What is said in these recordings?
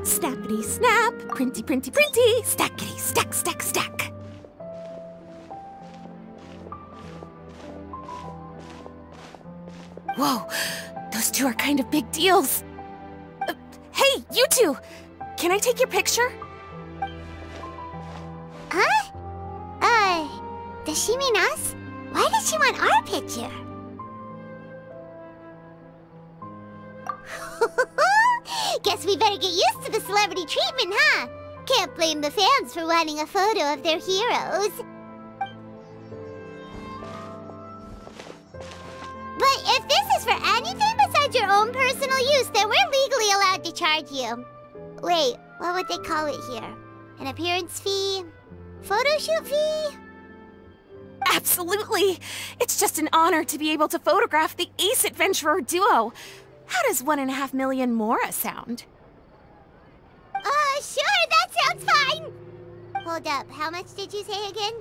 Snappity snap, printy printy printy, stackity stack stack stack. Whoa, those two are kind of big deals. Hey, you two! Can I take your picture? Huh? Does she mean us? Why does she want our picture? Guess we better get used to the celebrity treatment, huh? Can't blame the fans for wanting a photo of their heroes. But if this is for anything besides your own personal use, then we're legally allowed to charge you. Wait, what would they call it here? An appearance fee? Photo shoot fee? Absolutely! It's just an honor to be able to photograph the Ace Adventurer duo. How does 1.5 million Mora sound? Sure, that sounds fine! Hold up, how much did you say again?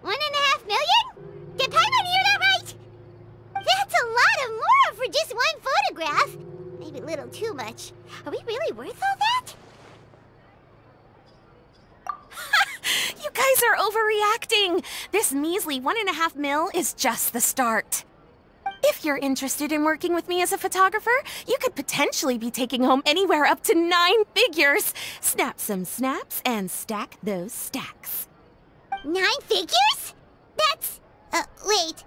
1.5 million? Did Paimon hear that right? That's a lot of Mora for just one photograph! Maybe a little too much. Are we really worth all that? You guys are overreacting! This measly 1.5 mil is just the start. If you're interested in working with me as a photographer, you could potentially be taking home anywhere up to 9 figures. Snap some snaps and stack those stacks. 9 figures? That's... wait.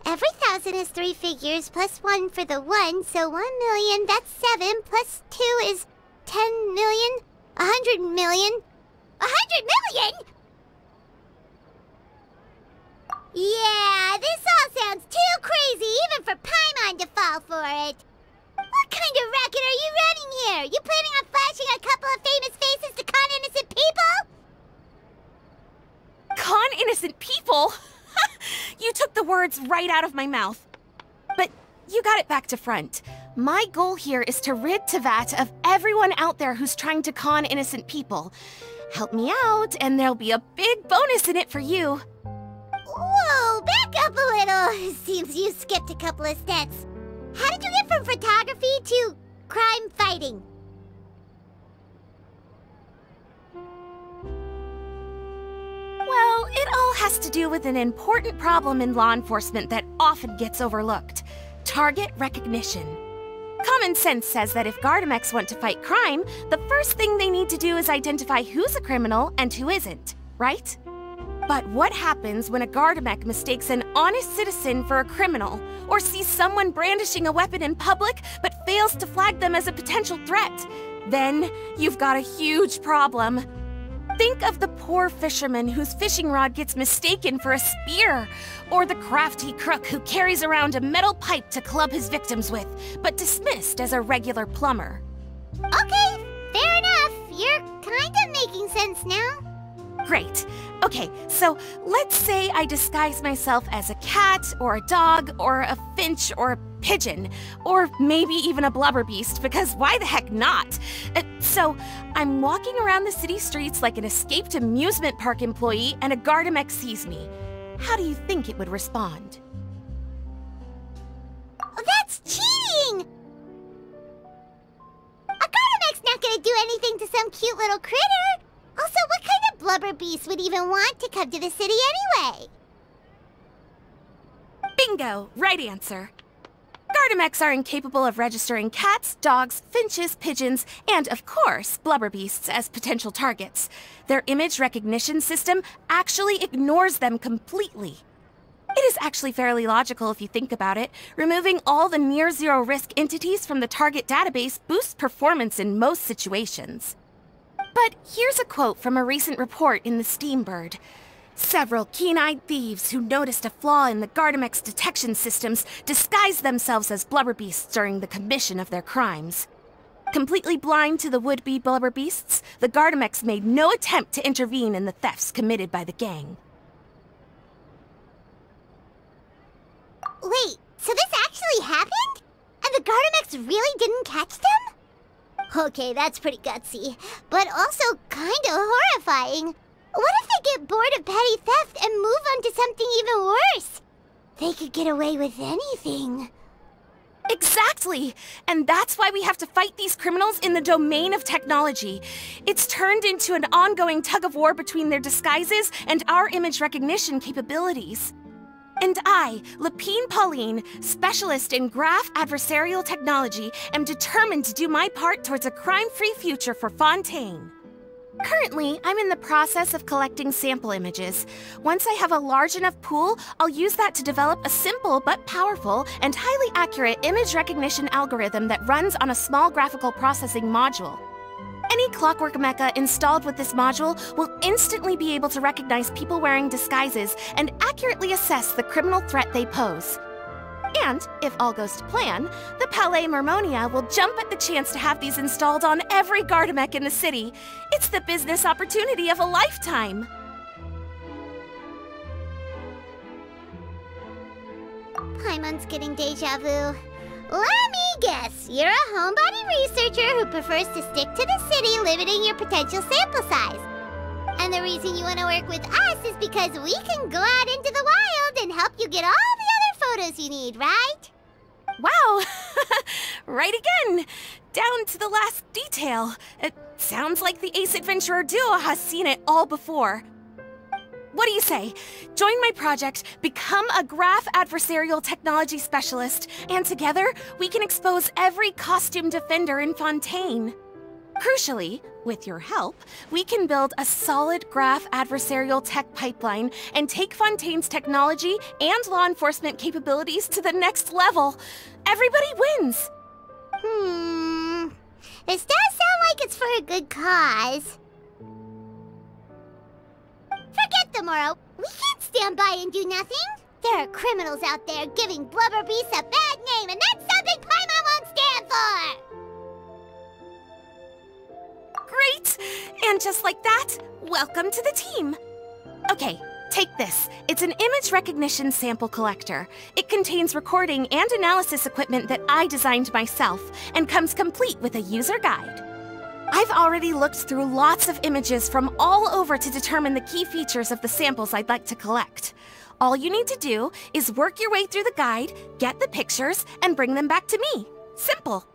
Every 1,000 is 3 figures, plus 1 for the 1, so 1 million, that's 7, plus 2 is 10 million, 100 million. 100 million?! Yeah, this all sounds too crazy even for Paimon to fall for it. What kind of racket are you running here? You planning on flashing a couple of famous faces to con innocent people? Con innocent people? You took the words right out of my mouth. But you got it back to front. My goal here is to rid Teyvat of everyone out there who's trying to con innocent people. Help me out, and there'll be a big bonus in it for you. Whoa, back up a little. Seems you skipped a couple of steps. How did you get from photography to crime fighting? Well, it all has to do with an important problem in law enforcement that often gets overlooked. Target recognition. Common sense says that if Gardamex want to fight crime, the first thing they need to do is identify who's a criminal and who isn't, right? But what happens when a Gardamex mistakes an honest citizen for a criminal, or sees someone brandishing a weapon in public but fails to flag them as a potential threat? Then you've got a huge problem. Think of the poor fisherman whose fishing rod gets mistaken for a spear, or the crafty crook who carries around a metal pipe to club his victims with, but dismissed as a regular plumber. Okay, fair enough. You're kind of making sense now. Great. Okay, so let's say I disguise myself as a cat, or a dog, or a finch, or a pigeon, or maybe even a blubber beast, because why the heck not? So I'm walking around the city streets like an escaped amusement park employee, and a Gardamex sees me. How do you think it would respond? Oh, that's cheating! A Gardamex not gonna do anything to some cute little critter. Also, what kind of blubber beast would even want to come to the city anyway? Bingo! Right answer. Gardamex are incapable of registering cats, dogs, finches, pigeons, and, of course, blubber beasts as potential targets. Their image recognition system actually ignores them completely. It is actually fairly logical if you think about it. Removing all the near-zero risk entities from the target database boosts performance in most situations. But here's a quote from a recent report in the Steambird. Several keen-eyed thieves who noticed a flaw in the Gardamex detection systems disguised themselves as blubber beasts during the commission of their crimes. Completely blind to the would-be blubber beasts, the Gardamex made no attempt to intervene in the thefts committed by the gang. Wait, so this actually happened? And the Gardamex really didn't catch them? Okay, that's pretty gutsy, but also kinda horrifying. What if they get bored of petty theft and move on to something even worse? They could get away with anything. Exactly! And that's why we have to fight these criminals in the domain of technology. It's turned into an ongoing tug-of-war between their disguises and our image recognition capabilities. And I, Lapine Pauline, specialist in graph adversarial technology, am determined to do my part towards a crime-free future for Fontaine. Currently, I'm in the process of collecting sample images. Once I have a large enough pool, I'll use that to develop a simple but powerful and highly accurate image recognition algorithm that runs on a small graphical processing module. Any clockwork mecha installed with this module will instantly be able to recognize people wearing disguises and accurately assess the criminal threat they pose. And, if all goes to plan, the Palais Mermonia will jump at the chance to have these installed on every Gardamek in the city. It's the business opportunity of a lifetime! Paimon's getting deja vu. Let me guess, you're a homebody researcher who prefers to stick to the city, limiting your potential sample size. And the reason you want to work with us is because we can go out into the wild and help you get all the other photos you need, right? Wow! Right again! Down to the last detail. It sounds like the Ace Adventurer duo has seen it all before. What do you say? Join my project, become a graph adversarial technology specialist, and together we can expose every costume defender in Fontaine. Crucially, with your help, we can build a solid graph adversarial tech pipeline and take Fontaine's technology and law enforcement capabilities to the next level. Everybody wins! This does sound like it's for a good cause. Forget tomorrow. We can't stand by and do nothing. There are criminals out there giving Blubber Beasts a bad name, and that's something Paimon won't stand for! Great! And just like that, welcome to the team. Okay, take this. It's an image recognition sample collector. It contains recording and analysis equipment that I designed myself, and comes complete with a user guide. I've already looked through lots of images from all over to determine the key features of the samples I'd like to collect. All you need to do is work your way through the guide, get the pictures, and bring them back to me. Simple.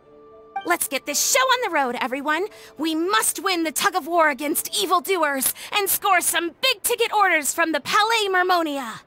Let's get this show on the road, everyone. We must win the tug-of-war against evildoers and score some big-ticket orders from the Palais Mermonia.